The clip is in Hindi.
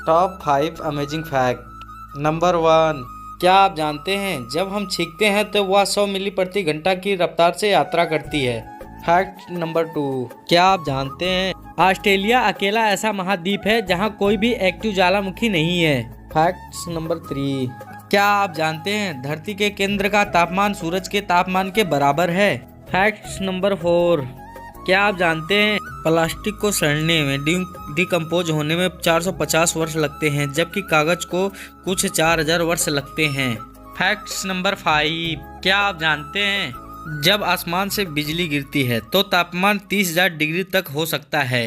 Top 5 amazing fact. नंबर 1, क्या आप जानते हैं जब हम छींकते हैं तो वह 100 मील प्रति घंटा की रफ्तार से यात्रा करती है। फैक्ट नंबर 2, क्या आप जानते हैं ऑस्ट्रेलिया अकेला ऐसा महाद्वीप है जहां कोई भी एक्टिव ज्वालामुखी नहीं है। फैक्ट नंबर 3, क्या आप जानते हैं धरती के केंद्र का तापमान सूरज के तापमान के बराबर है। फैक्ट नंबर 4, क्या आप जानते हैं प्लास्टिक को सड़ने में डिकम्पोज होने में 450 वर्ष लगते हैं जबकि कागज को कुछ 4000 वर्ष लगते हैं। फैक्ट्स नंबर 5, क्या आप जानते हैं जब आसमान से बिजली गिरती है तो तापमान 30,000 डिग्री तक हो सकता है।